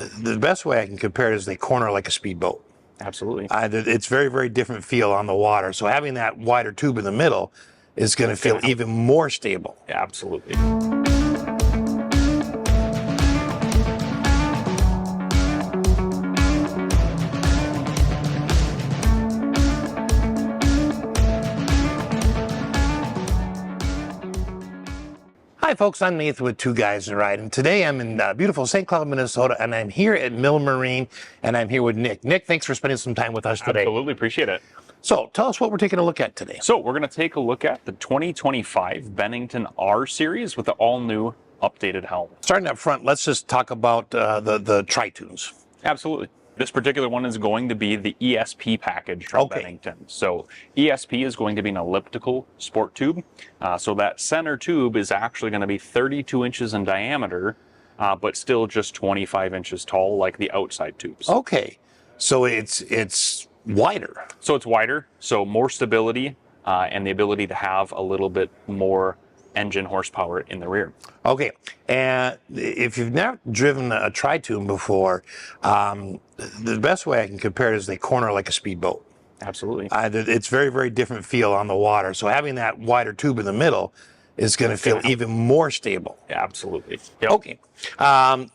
the best way I can compare it is they corner like a speedboat. Absolutely. It's very, very different feel on the water. So having that wider tube in the middle is going to feel even more stable. Absolutely. Hi folks, I'm Nathan with Two Guys in Ride, and today I'm in beautiful St. Cloud, Minnesota, and I'm here at Mill Marine, and I'm here with Nick. Nick, thanks for spending some time with us today. Absolutely, appreciate it. So tell us what we're taking a look at today. So we're going to take a look at the 2025 Bennington R Series with the all-new updated helm. Starting up front, let's just talk about the tri-toons. Absolutely. This particular one is going to be the ESP package from Bennington. So ESP is going to be an elliptical sport tube. So that center tube is actually going to be 32 inches in diameter, but still just 25 inches tall like the outside tubes. Okay, so it's wider. So it's wider, so more stability and the ability to have a little bit more engine horsepower in the rear. Okay, and if you've never driven a tri-toon before, the best way I can compare it is they corner like a speedboat. Absolutely. It's very, very different feel on the water. So having that wider tube in the middle is going to feel even more stable. Absolutely. Yep. Okay,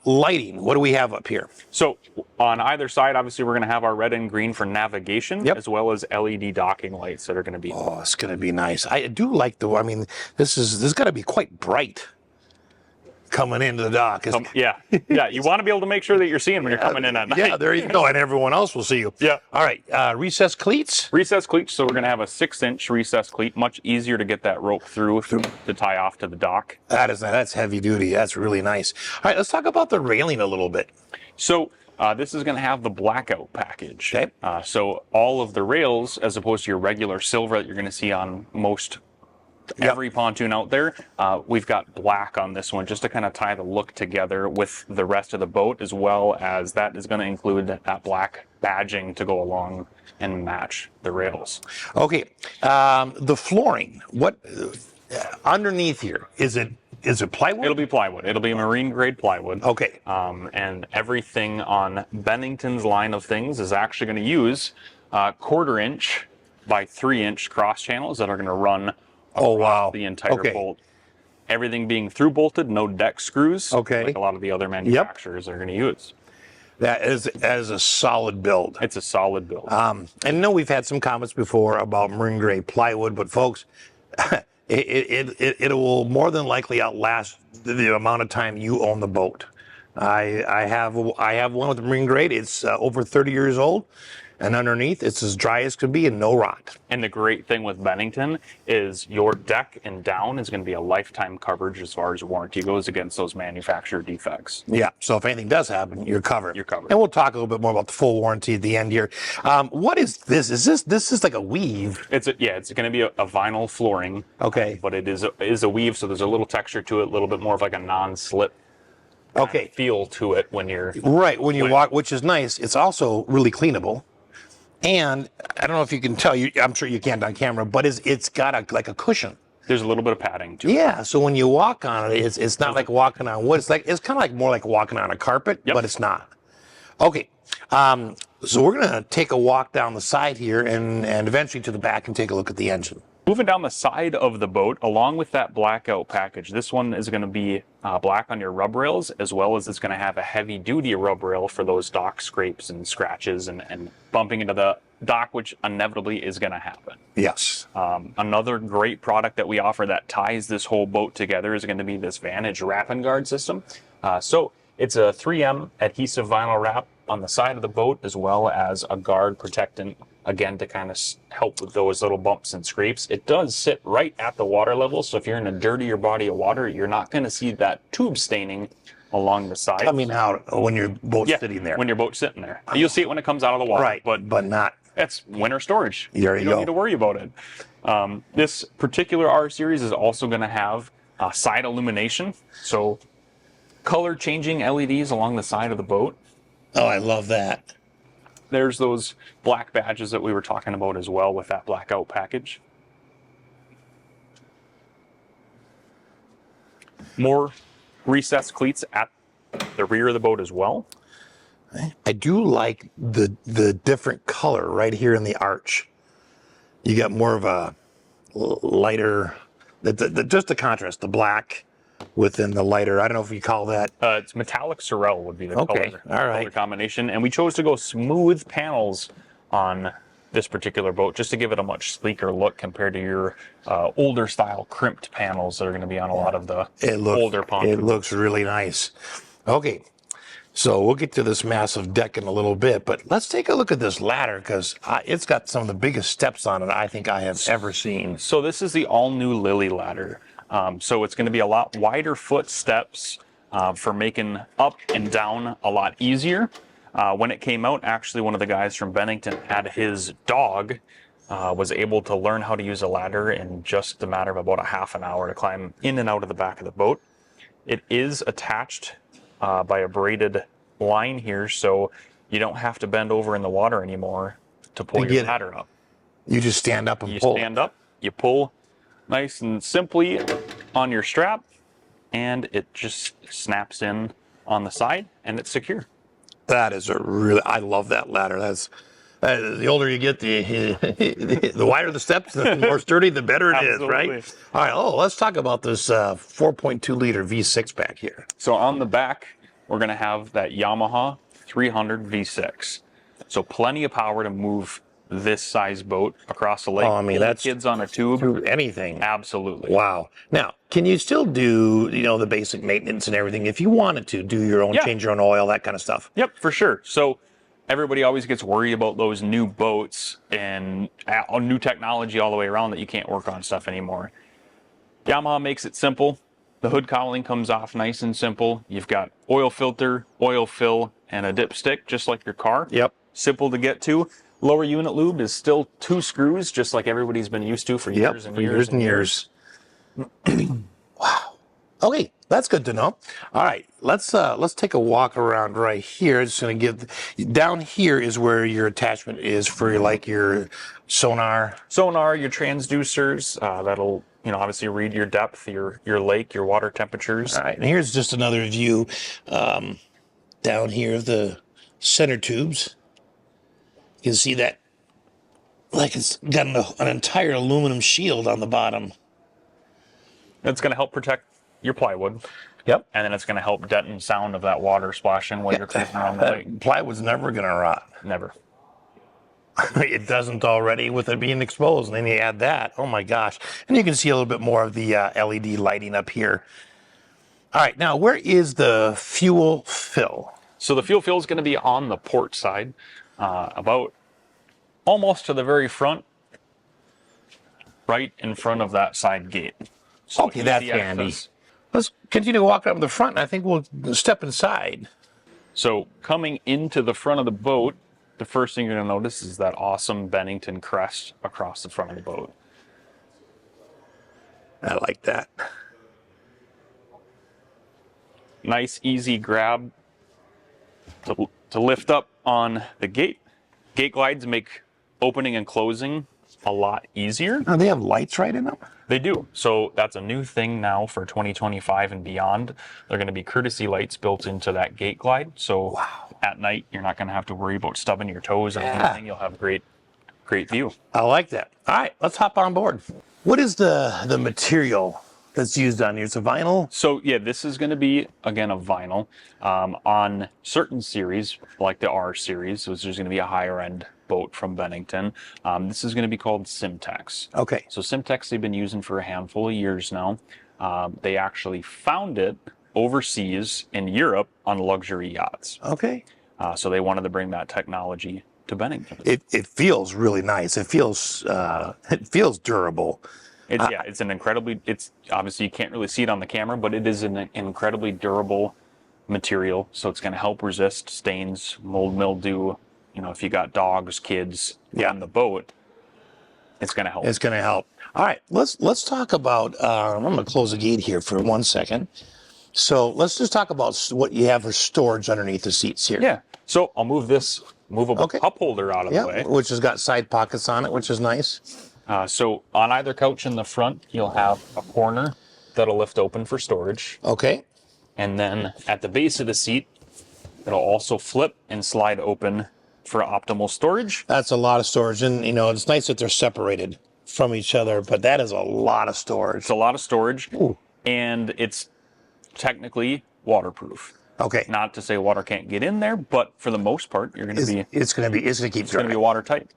lighting, what do we have up here? So on either side, obviously, we're going to have our red and green for navigation, as well as LED docking lights that are going to be. Oh, it's going to be nice. I do like I mean, this is got to be quite bright coming into the dock. Yeah, you want to be able to make sure that you're seeing when you're coming in at night. Yeah, there you go, and everyone else will see you. Yeah. All right, recessed cleats? Recessed cleats, so we're going to have a 6-inch recessed cleat, much easier to get that rope through to tie off to the dock. That's heavy duty. That's really nice. All right, let's talk about the railing a little bit. So this is going to have the blackout package. Okay. So all of the rails, as opposed to your regular silver that you're going to see on most every pontoon out there, we've got black on this one just to kind of tie the look together with the rest of the boat, as well as that is going to include that black badging to go along and match the rails. Okay, the flooring, what underneath here, is it plywood? It'll be plywood. It'll be marine grade plywood. Okay. And everything on Bennington's line of things is actually going to use 1/4 inch by 3-inch cross channels that are going to run the entire bolt. Everything being through bolted, no deck screws, like a lot of the other manufacturers are going to use. That is a solid build. It's a solid build. And I know we've had some comments before about marine grade plywood, but folks, it will more than likely outlast the amount of time you own the boat. I have one with marine grade. It's over 30 years old. And underneath, it's as dry as could be and no rot. And the great thing with Bennington is your deck and down is going to be a lifetime coverage as far as warranty goes against those manufacturer defects. Yeah, so if anything does happen, you're covered. You're covered. And we'll talk a little bit more about the full warranty at the end here. What is this? This is like a weave? It's going to be a vinyl flooring. Okay. But it is a weave, so there's a little texture to it, a little bit more of like a non-slip feel to it when you're... Right, when you walk, which is nice. It's also really cleanable. And I don't know if you can tell, I'm sure you can't on camera, but it's got like a cushion. There's a little bit of padding to it. Yeah, so when you walk on it, it's not like walking on wood. It's kind of like more like walking on a carpet, but it's not. Okay, so we're gonna take a walk down the side here and eventually to the back and take a look at the engine. Moving down the side of the boat, along with that blackout package, this one is going to be black on your rub rails, as well as it's going to have a heavy-duty rub rail for those dock scrapes and scratches and bumping into the dock, which inevitably is going to happen. Yes. Another great product that we offer that ties this whole boat together is going to be this Vantage Wrap and Guard system. So it's a 3M adhesive vinyl wrap on the side of the boat, as well as a guard protectant, again, to kind of help with those little bumps and scrapes. It does sit right at the water level, so if you're in a dirtier body of water, you're not going to see that tube staining along the side. Coming out when your boat's sitting there. When your boat's sitting there. You'll see it when it comes out of the water. Right, but not. That's winter storage. There you don't need to worry about it. This particular R Series is also going to have side illumination, so color changing LEDs along the side of the boat. Oh, I love that. There's those black badges that we were talking about as well with that blackout package. More recessed cleats at the rear of the boat as well. I do like the different color right here in the arch. You got more of a lighter, just the contrast, the black within the lighter. I don't know if you call that. It's metallic sorrel would be the Okay, color, all right. color combination. And we chose to go smooth panels on this particular boat just to give it a much sleeker look compared to your older style crimped panels that are going to be on a lot of the older pontoons. It looks really nice. Okay, so we'll get to this massive deck in a little bit, but let's take a look at this ladder because it's got some of the biggest steps on it I think I have ever seen. So this is the all-new Lily ladder. So it's going to be a lot wider foot steps for making up and down a lot easier. When it came out, actually one of the guys from Bennington had his dog was able to learn how to use a ladder in just a matter of about a half an hour to climb in and out of the back of the boat. It is attached by a braided line here, so you don't have to bend over in the water anymore to pull your ladder up. You just stand up and pull. You stand up, you pull nice and simply on your strap, and it just snaps in on the side, and it's secure. That is I love that ladder. That's the older you get, the wider the steps, the more sturdy, the better it is, right? All right. Oh, let's talk about this 4.2 liter V6 back here. So on the back, we're going to have that Yamaha 300 V6. So plenty of power to move this size boat across the lake. Oh, I mean, that's kids on a tube. Anything. Absolutely. Wow. Now, can you still do, the basic maintenance and everything if you wanted to do your own, change your own oil, that kind of stuff? Yep, for sure. So everybody always gets worried about those new boats and new technology all the way around that you can't work on stuff anymore. Yamaha makes it simple. The hood cowling comes off nice and simple. You've got oil filter, oil fill, and a dipstick, just like your car. Yep. Simple to get to. Lower unit lube is still 2 screws, just like everybody's been used to for years and years and years. Wow. Okay, that's good to know. All right, let's take a walk around right here. It's going to give down here is where your attachment is for your sonar. Sonar, your transducers. That'll obviously read your depth, your lake, your water temperatures. All right, and here's just another view down here of the center tubes. You can see that like it's got an entire aluminum shield on the bottom. It's going to help protect your plywood. Yep. And then it's going to help deaden sound of that water splashing while you're cruising around the lake. Plywood's never going to rot. Never. It doesn't already with it being exposed. And then you add that. Oh, my gosh. And you can see a little bit more of the LED lighting up here. All right. Now, where is the fuel fill? So the fuel fill is going to be on the port side, about almost to the very front, right in front of that side gate. So okay, that's handy. Let's continue to walk up the front, and I think we'll step inside. So coming into the front of the boat, the first thing you're going to notice is that awesome Bennington crest across the front of the boat. I like that. Nice, easy grab to lift up on the gate. Gate glides make opening and closing a lot easier. Now, they have lights right in them? They do. So that's a new thing now for 2025 and beyond. They're going to be courtesy lights built into that gate glide. So at night, you're not going to have to worry about stubbing your toes or anything. You'll have great view. I like that. All right, let's hop on board. What is the material that's used on here? It's a vinyl? So yeah, this is going to be, again, a vinyl. On certain series, like the R series, which is going to be a higher end boat from Bennington, this is going to be called Simtex. Okay. So Simtex they've been using for a handful of years now. They actually found it overseas in Europe on luxury yachts. Okay. So they wanted to bring that technology to Bennington. It feels really nice. It feels durable. It's obviously you can't really see it on the camera, but it is an incredibly durable material. So it's going to help resist stains, mold, mildew. If you got dogs, kids on the boat, it's going to help. It's going to help. All right, let's talk about. I'm going to close the gate here for 1 second. So let's just talk about what you have for storage underneath the seats here. Yeah. So I'll move this movable cup holder out of the way. Which has got side pockets on it, which is nice. So on either couch in the front, you'll have a corner that'll lift open for storage. Okay. And then at the base of the seat, It'll also flip and slide open for optimal storage. That's a lot of storage, and you know it's nice that they're separated from each other, but that is a lot of storage. It's a lot of storage, Ooh. and it's technically waterproof. Okay. Not to say water can't get in there, but for the most part, you're going to be. It's going to keep dry. Going to be watertight.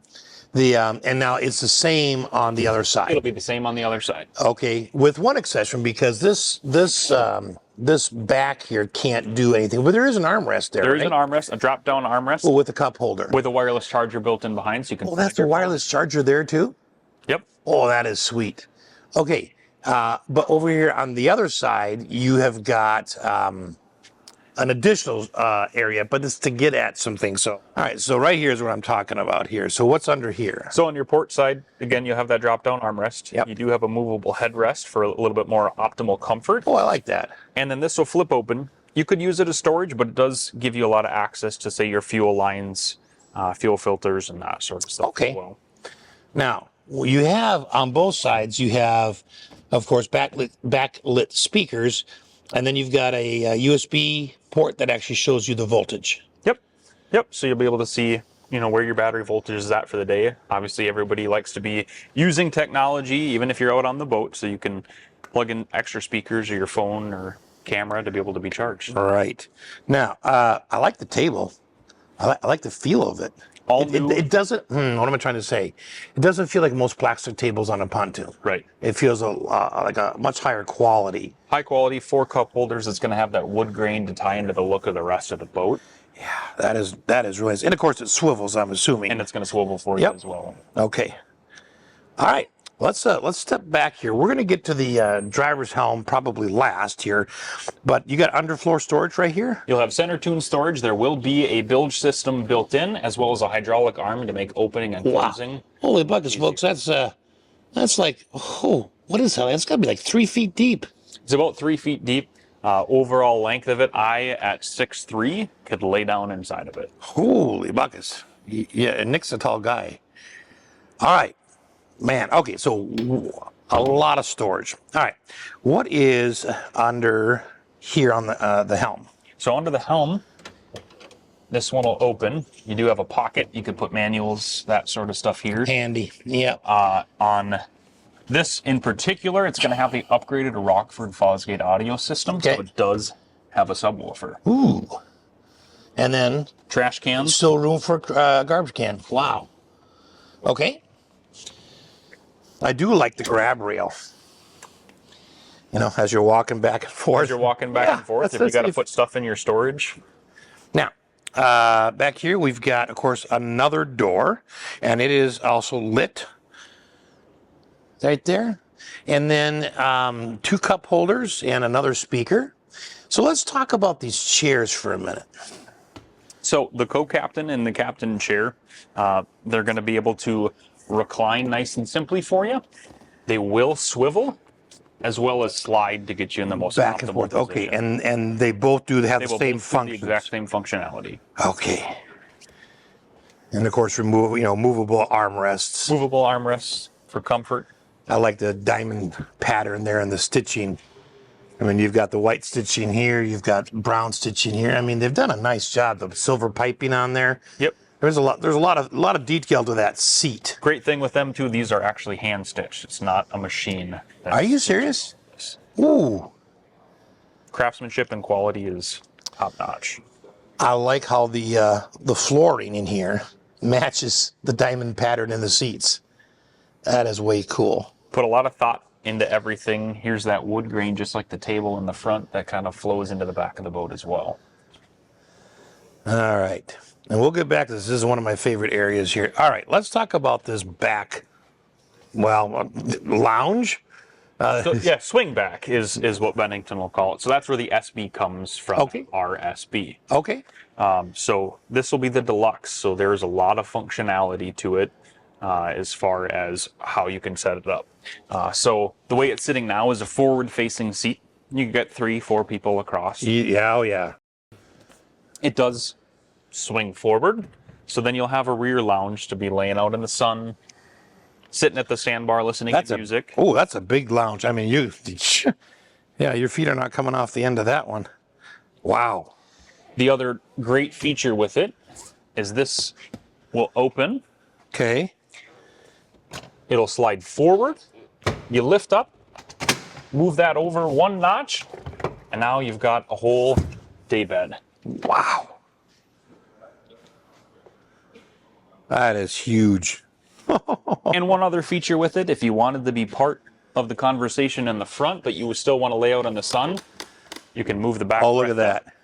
And now it's the same on the other side. It'll be the same on the other side. Okay, with one exception, because this back here can't do anything. But there is an armrest there. There is right? an armrest, a drop-down armrest. Well, with a cup holder. With a wireless charger built in behind, so you can. Oh, that's a wireless charger there too? Yep. Oh, that is sweet. Okay, but over here on the other side, you have got an additional area, but it's to get at some things. So, all right, so right here is what I'm talking about here. So what's under here? So on your port side, again, you have that drop-down armrest. Yep. You do have a movable headrest for a little bit more optimal comfort. Oh, I like that. And then this will flip open. You could use it as storage, but it does give you a lot of access to, say, your fuel lines, fuel filters, and that sort of stuff Okay. as well. Now, you have on both sides, you have, of course, backlit speakers, and then you've got a USB port that actually shows you the voltage. Yep. Yep. So you'll be able to see, you know, where your battery voltage is at for the day. Obviously, everybody likes to be using technology, even if you're out on the boat, so you can plug in extra speakers or your phone or camera to be able to be charged. Right. Now, I like the table. I like the feel of it. It doesn't, what am I trying to say? It doesn't feel like most plastic tables on a pontoon. Right. It feels like a much higher quality. High quality, 4 cup holders. It's going to have that wood grain to tie into the look of the rest of the boat. Yeah, that is really nice. And of course it swivels, I'm assuming. And it's going to swivel for you as well. Okay. All right. Let's step back here. We're going to get to the driver's helm probably last here, but you got underfloor storage right here? You'll have center tune storage. There will be a bilge system built in, as well as a hydraulic arm to make opening and closing. Wow. Holy buckets, folks. That's like, oh, what is that? That's got to be like 3 feet deep. It's about 3 feet deep. Overall length of it, I at 6'3" could lay down inside of it. Holy buckets. Yeah, and Nick's a tall guy. All right. Man, okay, so a lot of storage. All right, what is under here on the helm? So under the helm, this one will open. You do have a pocket. You could put manuals, that sort of stuff here. Handy, yeah. On this in particular, it's going to have the upgraded Rockford Fosgate audio system, Okay. so it does have a subwoofer. Ooh. And then Trash cans. still room for a garbage can. Wow. Okay. I do like the grab rail. You know, as you're walking back and forth. As you're walking back and forth, if you got to put stuff in your storage. Now, back here we've got, of course, another door, and it is also lit right there. And then 2 cup holders and another speaker. So let's talk about these chairs for a minute. So the co-captain and the captain chair, they're going to be able to recline nice and simply for you. They will swivel as well as slide to get you in the most Back and optimal forth. Okay, position. and they both do have They the will same both do functions. the exact same functionality. Okay. And of course, movable armrests. Movable armrests for comfort. I like the diamond pattern there and the stitching. I mean, you've got the white stitching here, you've got brown stitching here. I mean, they've done a nice job. The silver piping on there. Yep. There's a lot of detail to that seat. Great thing with them too, these are actually hand stitched. It's not a machine. Are you serious? Ooh. Craftsmanship and quality is top notch. I like how the flooring in here matches the diamond pattern in the seats. That is way cool. Put a lot of thought into everything. Here's that wood grain, just like the table in the front, that kind of flows into the back of the boat as well. All right. And we'll get back to this. This is one of my favorite areas here. All right, let's talk about this back, lounge. So, yeah, swingback is what Bennington will call it. So that's where the SB comes from, Okay. RSB. Okay. So this will be the deluxe. So there's a lot of functionality to it as far as how you can set it up. So the way it's sitting now is a forward-facing seat. You can get 3-4 people across. Yeah, oh yeah. It does swing forward. So then you'll have a rear lounge to be laying out in the sun, sitting at the sandbar listening to music. Oh, that's a big lounge. I mean, yeah, your feet are not coming off the end of that one. Wow. The other great feature with it is this will open. Okay. It'll slide forward. You lift up, move that over one notch, and now you've got a whole day bed. Wow. That is huge. And one other feature with it, if you wanted to be part of the conversation in the front, but you still want to lay out in the sun, you can move the back. Oh, look at that.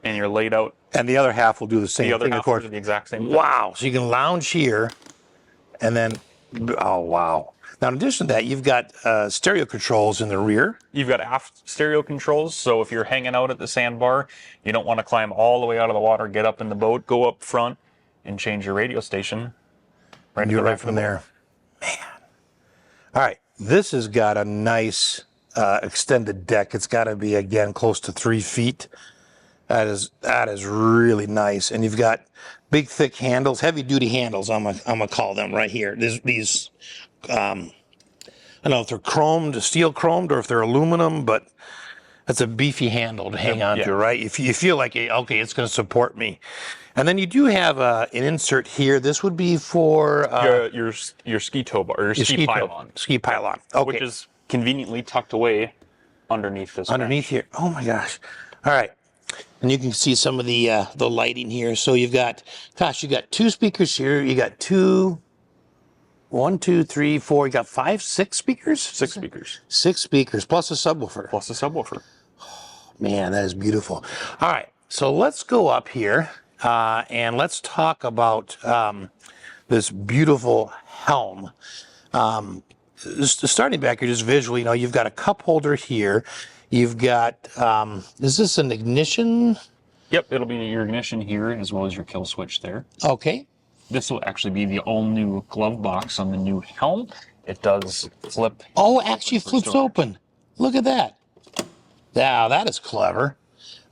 And you're laid out. And the other half will do the same thing, of course. Will do the exact same thing. Wow. So you can lounge here, and then, oh, wow. Now, in addition to that, you've got stereo controls in the rear. You've got aft stereo controls, so if you're hanging out at the sandbar, you don't want to climb all the way out of the water, get up in the boat, go up front, and change your radio station. Right, do it right from there. Man. All right. This has got a nice extended deck. It's got to be, again, close to 3 feet. That is really nice. And you've got big, thick handles, heavy-duty handles, I'm gonna call them right here. These I don't know if they're chromed, steel chromed, or if they're aluminum, but that's a beefy handle to hang on to, right? If you feel like, okay, it's going to support me. And then you do have an insert here. This would be for your ski tow bar, or your ski pylon. Ski pylon, okay. Which is conveniently tucked away underneath this. Underneath here. Oh my gosh! All right, and you can see some of the lighting here. So you've got, you got 2 speakers here. You got 1, 2, 3, 4. You got 5, 6 speakers. 6 speakers. 6 speakers plus a subwoofer. Oh, man, that is beautiful. All right, so let's go up here and let's talk about this beautiful Helm. Starting back here, just visually, you've got a cup holder here. You've got, is this an ignition? Yep, it'll be your ignition here as well as your kill switch there. Okay. This will actually be the all-new glove box on the new Helm. It does flip. Oh, actually flips open. Look at that. Now, that is clever.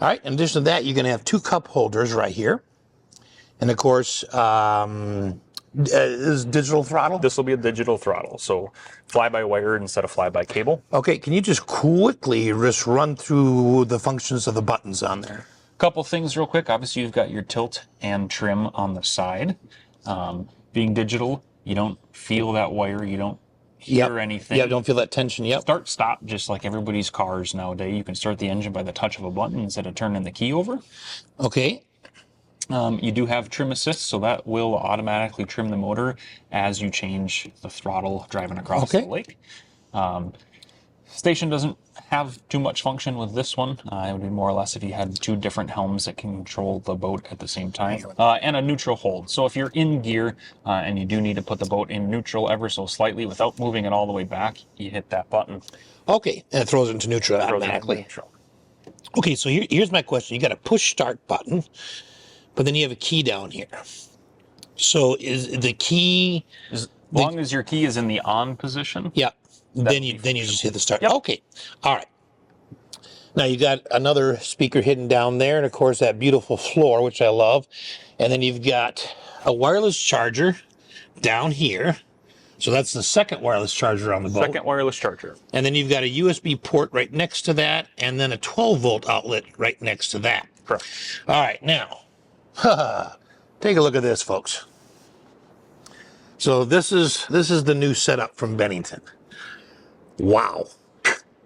All right, in addition to that, you're going to have 2 cup holders right here. And, of course, is digital throttle? This will be a digital throttle, so fly-by-wire instead of fly-by-cable. Okay, can you just quickly just run through the functions of the buttons on there? Couple things real quick. Obviously, you've got your tilt and trim on the side. Being digital, you don't feel that wire. You don't hear anything. Yeah, don't feel that tension. Yep. Start, stop, just like everybody's cars nowadays. You can start the engine by the touch of a button instead of turning the key over. Okay. You do have trim assist, so that will automatically trim the motor as you change the throttle driving across the lake. Station doesn't have too much function with this one. It would be more or less if you had 2 different helms that can control the boat at the same time. And a neutral hold. So if you're in gear and you do need to put the boat in neutral ever so slightly without moving it all the way back, you hit that button. Okay, and it throws it into neutral automatically. Okay, so here's my question. You got a push start button, but then you have a key down here. So is the key... As long as your key is in the on position. Yeah. Then you just hit the start. Yep. Okay. All right. Now you got another speaker hidden down there, and of course that beautiful floor, which I love. And then you've got a wireless charger down here. So that's the second wireless charger on the boat. Second wireless charger. And then you've got a USB port right next to that, and then a 12-volt outlet right next to that. Correct. All right, now, take a look at this, folks. So this is the new setup from Bennington. Wow,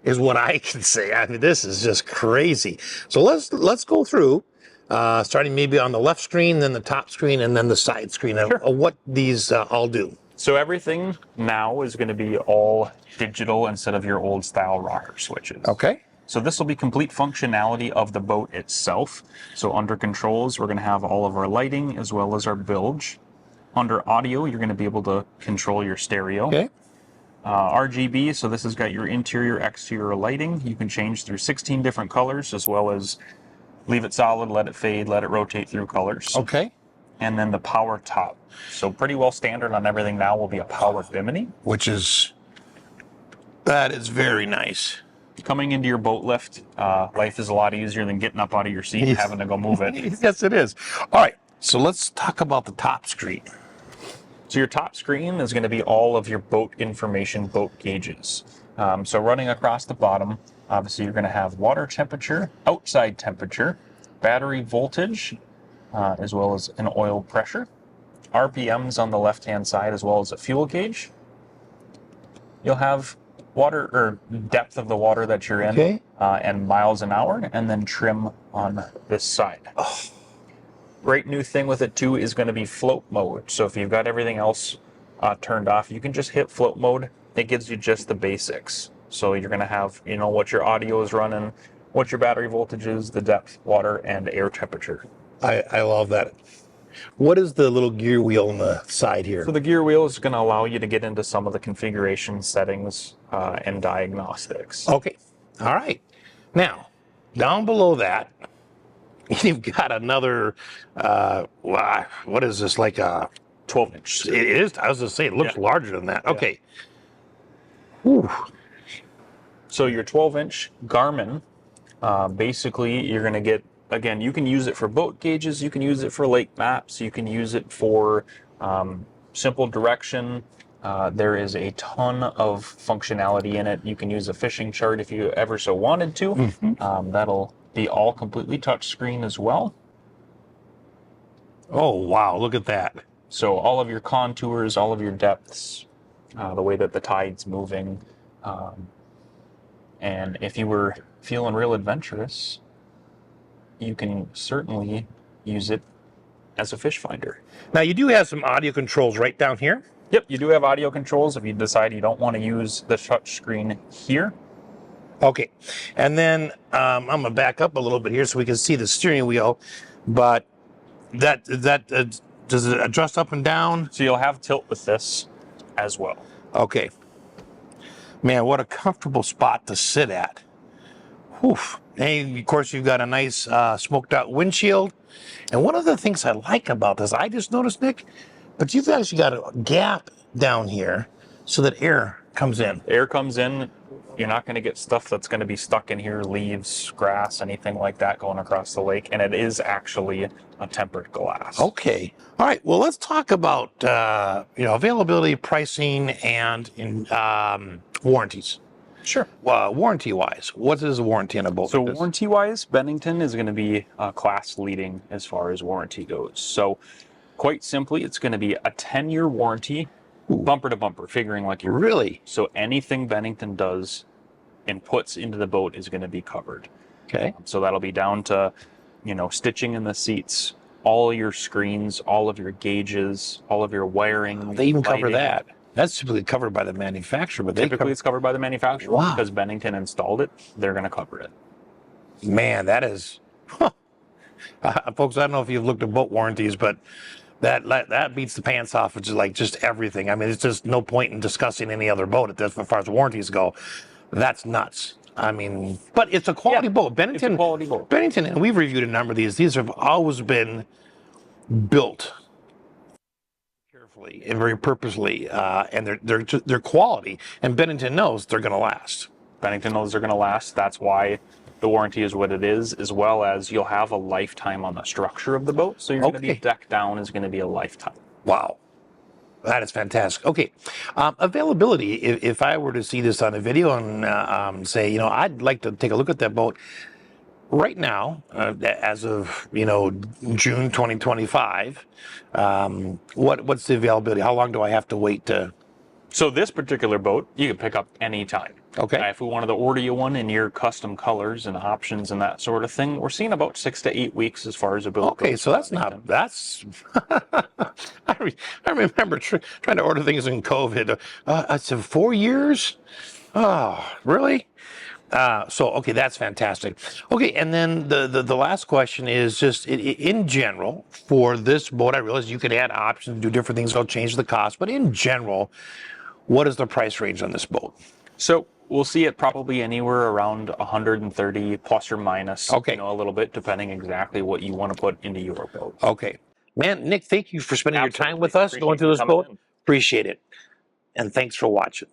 is what I can say. I mean, this is just crazy. So let's go through, starting maybe on the left screen, then the top screen, and then the side screen of what these all do. So everything now is going to be all digital instead of your old style rocker switches. Okay. So this will be complete functionality of the boat itself. So under controls, we're going to have all of our lighting as well as our bilge. Under audio, you're going to be able to control your stereo. Okay. RGB, so this has got your interior, exterior lighting. You can change through 16 different colors, as well as leave it solid, let it fade, let it rotate through colors. Okay. And then the power top. So pretty well standard on everything now will be a power bimini. That is very nice. Coming into your boat lift, life is a lot easier than getting up out of your seat and having to go move it. Yes, it is. All right, so let's talk about the top screen. So your top screen is going to be all of your boat information, boat gauges. So running across the bottom, obviously you're going to have water temperature, outside temperature, battery voltage, as well as an oil pressure, RPMs on the left-hand side, as well as a fuel gauge. You'll have water or depth of the water that you're in, Okay. and miles an hour, and then trim on this side. Oh. Great new thing with it too is going to be float mode. So if you've got everything else turned off, you can just hit float mode. It gives you just the basics. So you're going to have, you know, what your audio is running, what your battery voltage is, the depth, water, and air temperature. I love that. What is the little gear wheel on the side here? So the gear wheel is going to allow you to get into some of the configuration settings and diagnostics. Okay. All right. Now, down below that, you've got another, what is this, like a 12-inch. It is. I was going to say, it looks Yeah. larger than that. Yeah. Okay. Whew. So your 12-inch Garmin, basically you're going to get, again, you can use it for boat gauges, you can use it for lake maps, you can use it for simple direction. There is a ton of functionality in it. You can use a fishing chart if you ever so wanted to. Mm-hmm. That'll be all completely touchscreen as well. Oh, wow. Look at that. So all of your contours, all of your depths, the way that the tide's moving. And if you were feeling real adventurous, you can certainly use it as a fish finder. Now, you do have some audio controls right down here. Yep, you do have audio controls if you decide you don't want to use the touch screen here. Okay. And then I'm going to back up a little bit here so we can see the steering wheel. But that does it adjust up and down? So you'll have tilt with this as well. Okay. Man, what a comfortable spot to sit at. Whew. And of course, you've got a nice smoked out windshield. And one of the things I like about this, I just noticed, Nick, but you've actually got a gap down here so that air comes in. Air comes in. You're not going to get stuff that's going to be stuck in here, leaves, grass, anything like that going across the lake. And it is actually a tempered glass. Okay. All right. Well, let's talk about availability, pricing, and warranties. Sure. Warranty-wise, what is the warranty on a boat? So like this? warranty-wise, Bennington is going to be class leading as far as warranty goes. So quite simply, it's going to be a 10-year warranty, bumper to bumper, figuring like you're Really? So anything Bennington does and puts into the boat is going to be covered. Okay. So that'll be down to, stitching in the seats, all your screens, all of your gauges, all of your wiring. They even cover lighting. that. That's typically covered by the manufacturer, but Typically, it's covered by the manufacturer. Wow. Because Bennington installed it, they're going to cover it. Man, that is, folks. I don't know if you've looked at boat warranties, but that beats the pants off of just everything. I mean, it's just no point in discussing any other boat as far as warranties go. That's nuts. I mean, but it's a quality boat. Bennington, It's a quality boat. Bennington, and we've reviewed a number of these. These have always been built carefully and very purposely, and they're quality. And Bennington knows they're going to last. Bennington knows they're going to last. That's why the warranty is what it is, as well as you'll have a lifetime on the structure of the boat. So you're going to be decked down is going to be a lifetime. Wow. That is fantastic. Okay. Availability, if I were to see this on a video and say, I'd like to take a look at that boat right now, as of, June 2025, what's the availability? How long do I have to wait to? So this particular boat, you can pick up any time. Okay. If we wanted to order you one in your custom colors and options and that sort of thing, we're seeing about 6 to 8 weeks as far as a build goes. Okay, so that's I remember trying to order things in COVID. I said 4 years? Oh, really? Okay, that's fantastic. Okay, and then the last question is just in general for this boat. I realize you could add options, do different things, that'll change the cost, but in general, what is the price range on this boat? So we'll see it probably anywhere around 130 plus or minus, Okay. a little bit, depending exactly what you want to put into your boat. Okay. Man, Nick, thank you for spending your time Absolutely. with us, Appreciate going through you this coming boat. in. Appreciate it. And thanks for watching.